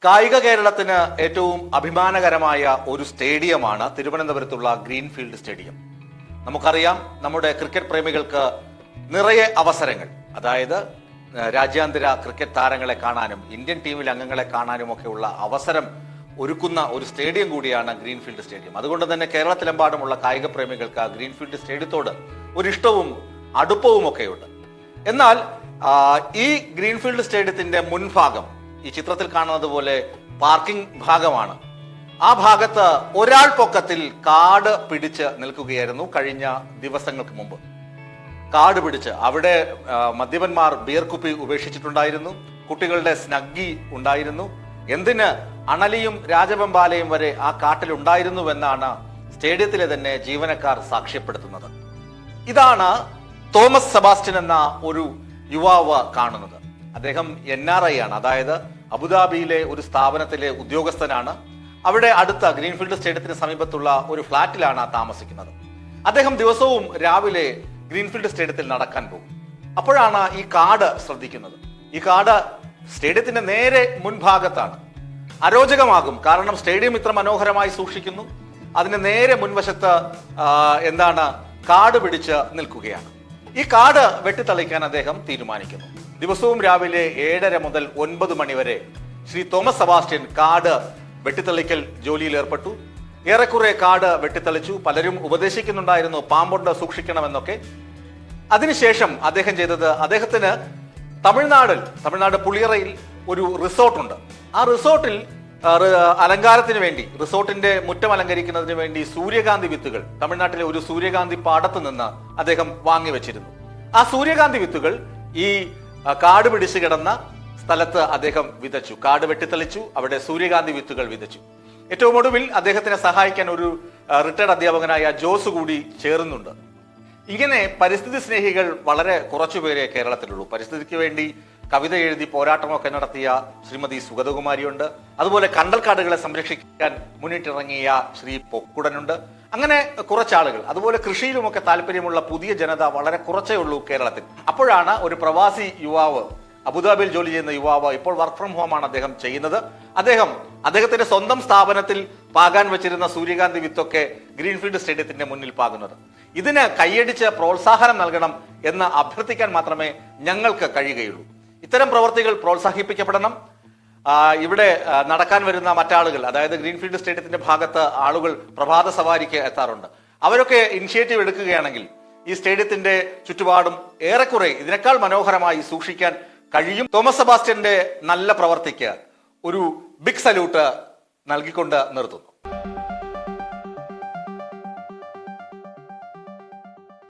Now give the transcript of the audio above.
കായിക കേരളത്തിന് ഏറ്റവും അഭിമാനകരമായ ഒരു സ്റ്റേഡിയമാണ് തിരുവനന്തപുരത്തുള്ള ഗ്രീൻഫീൽഡ് സ്റ്റേഡിയം. നമുക്കറിയാം, നമ്മുടെ ക്രിക്കറ്റ് പ്രേമികൾക്ക് നിറയെ അവസരങ്ങൾ, അതായത് രാജ്യാന്തര ക്രിക്കറ്റ് താരങ്ങളെ കാണാനും ഇന്ത്യൻ ടീമിൽ അംഗങ്ങളെ കാണാനും ഒക്കെയുള്ള അവസരം ഒരുക്കുന്ന ഒരു സ്റ്റേഡിയം കൂടിയാണ് ഗ്രീൻഫീൽഡ് സ്റ്റേഡിയം. അതുകൊണ്ട് തന്നെ കേരളത്തിലെമ്പാടുമുള്ള കായിക പ്രേമികൾക്ക് ഗ്രീൻഫീൽഡ് സ്റ്റേഡിയത്തോട് ഒരു ഇഷ്ടവും അടുപ്പവും ഒക്കെയുണ്ട്. എന്നാൽ ഈ ഗ്രീൻഫീൽഡ് സ്റ്റേഡിയത്തിന്റെ മുൻഭാഗം ഈ ചിത്രത്തിൽ കാണുന്നത് പോലെ പാർക്കിംഗ് ഭാഗമാണ്. ആ ഭാഗത്ത് ഒരാൾ പൊക്കത്തിൽ കാട് പിടിച്ച് നിൽക്കുകയായിരുന്നു കഴിഞ്ഞ ദിവസങ്ങൾക്ക് മുമ്പ്. കാട് പിടിച്ച് അവിടെ മദ്യപന്മാർ ബിയർ കുപ്പി ഉപേക്ഷിച്ചിട്ടുണ്ടായിരുന്നു, കുട്ടികളുടെ സ്നഗ്ഗി ഉണ്ടായിരുന്നു, എന്തിന് അണലിയും രാജവെമ്പാലയും വരെ ആ കാട്ടിലുണ്ടായിരുന്നുവെന്നാണ് സ്റ്റേഡിയത്തിലെ തന്നെ ജീവനക്കാർ സാക്ഷ്യപ്പെടുത്തുന്നത്. ഇതാണ് തോമസ് സെബാസ്റ്റ്യൻ എന്ന ഒരു യുവാവ് കാണുന്നത്. അദ്ദേഹം NRI ആണ്, അതായത് അബുദാബിയിലെ ഒരു സ്ഥാപനത്തിലെ ഉദ്യോഗസ്ഥനാണ്. അവിടെ അടുത്ത ഗ്രീൻഫീൽഡ് സ്റ്റേഡിയത്തിന് സമീപത്തുള്ള ഒരു ഫ്ളാറ്റിലാണ് താമസിക്കുന്നത്. അദ്ദേഹം ദിവസവും രാവിലെ ഗ്രീൻഫീൽഡ് സ്റ്റേഡിയത്തിൽ നടക്കാൻ പോകും. അപ്പോഴാണ് ഈ കാട് ശ്രദ്ധിക്കുന്നത്. ഈ കാട് സ്റ്റേഡിയത്തിന്റെ നേരെ മുൻഭാഗത്താണ്. അരോചകമാകും, കാരണം സ്റ്റേഡിയം ഇത്ര മനോഹരമായി സൂക്ഷിക്കുന്നു, അതിന് നേരെ മുൻവശത്ത് കാട് പിടിച്ച് നിൽക്കുകയാണ്. ഈ കാട് വെട്ടിത്തളിക്കാൻ അദ്ദേഹം തീരുമാനിക്കുന്നു. ദിവസവും രാവിലെ 7:30 മുതൽ 9 മണി വരെ ശ്രീ തോമസ് സെബാസ്റ്റ്യൻ കാട് വെട്ടിത്തളിക്കൽ ജോലിയിൽ ഏർപ്പെട്ടു. ഏറെക്കുറെ കാട് വെട്ടിത്തളിച്ചു. പലരും ഉപദേശിക്കുന്നുണ്ടായിരുന്നു പാമ്പുണ്ട്, സൂക്ഷിക്കണമെന്നൊക്കെ. അതിനുശേഷം അദ്ദേഹം ചെയ്തത്, അദ്ദേഹത്തിന് തമിഴ്നാട് പുളിയറയിൽ ഒരു റിസോർട്ടുണ്ട്. ആ റിസോർട്ടിൽ അലങ്കാരത്തിന് വേണ്ടി, റിസോർട്ടിന്റെ മുറ്റം അലങ്കരിക്കുന്നതിന് വേണ്ടി സൂര്യകാന്തി വിത്തുകൾ തമിഴ്നാട്ടിലെ ഒരു സൂര്യകാന്തി പാടത്ത് നിന്ന് അദ്ദേഹം വാങ്ങിവെച്ചിരുന്നു. ആ സൂര്യകാന്തി വിത്തുകൾ ഈ കാട് പിടിച്ചു കിടന്ന സ്ഥലത്ത് അദ്ദേഹം വിതച്ചു. കാട് വെട്ടിത്തെളിച്ചു, അവിടെ സൂര്യകാന്തി വിത്തുകൾ വിതച്ചു. ഏറ്റവും ഒടുവിൽ അദ്ദേഹത്തിനെ സഹായിക്കാൻ ഒരു റിട്ടയർഡ് അധ്യാപകനായ ജോസ് കൂടി ചേർന്നുണ്ട്. ഇങ്ങനെ പരിസ്ഥിതി സ്നേഹികൾ വളരെ കുറച്ചുപേരെ കേരളത്തിലുള്ളൂ. പരിസ്ഥിതിക്ക് വേണ്ടി കവിത എഴുതി പോരാട്ടമൊക്കെ നടത്തിയ ശ്രീമതി സുഗതകുമാരിയുണ്ട്. അതുപോലെ കണ്ടൽക്കാടുകളെ സംരക്ഷിക്കാൻ മുന്നിട്ടിറങ്ങിയ ശ്രീ പൊക്കുടനുണ്ട്. അങ്ങനെ കുറച്ചാളുകൾ, അതുപോലെ കൃഷിയിലുമൊക്കെ താല്പര്യമുള്ള പുതിയ ജനത വളരെ കുറച്ചേ ഉള്ളൂ കേരളത്തിൽ. അപ്പോഴാണ് ഒരു പ്രവാസി യുവാവ്, അബുദാബിയിൽ ജോലി ചെയ്യുന്ന യുവാവ്, ഇപ്പോൾ വർക്ക് ഫ്രം ഹോം ആണ് അദ്ദേഹം ചെയ്യുന്നത്. അദ്ദേഹത്തിന്റെ സ്വന്തം സ്ഥാപനത്തിൽ പാകാൻ വെച്ചിരുന്ന സൂര്യകാന്തി വിത്തൊക്കെ ഗ്രീൻഫീൽഡ് സ്റ്റേഡിയത്തിന്റെ മുന്നിൽ പാകുന്നത്. ഇതിന് കൈയടിച്ച് പ്രോത്സാഹനം നൽകണം എന്ന് അഭ്യർത്ഥിക്കാൻ മാത്രമേ ഞങ്ങൾക്ക് കഴിയുകയുള്ളൂ. ഇത്തരം പ്രവർത്തികൾ പ്രോത്സാഹിപ്പിക്കപ്പെടണം. ഇവിടെ നടക്കാൻ വരുന്ന മറ്റാളുകൾ, അതായത് ഗ്രീൻഫീൽഡ് സ്റ്റേഡിയത്തിന്റെ ഭാഗത്ത് ആളുകൾ പ്രഭാത സവാരിക്ക് എത്താറുണ്ട്. അവരൊക്കെ ഇനിഷ്യേറ്റീവ് എടുക്കുകയാണെങ്കിൽ ഈ സ്റ്റേഡിയത്തിന്റെ ചുറ്റുപാടും ഏറെക്കുറെ ഇതിനേക്കാൾ മനോഹരമായി സൂക്ഷിക്കാൻ കഴിയും. തോമസ് സെബാസ്റ്റ്യന്റെ നല്ല പ്രവർത്തിക്ക് ഒരു ബിഗ് സല്യൂട്ട് നൽകിക്കൊണ്ട് നിർത്തുന്നു.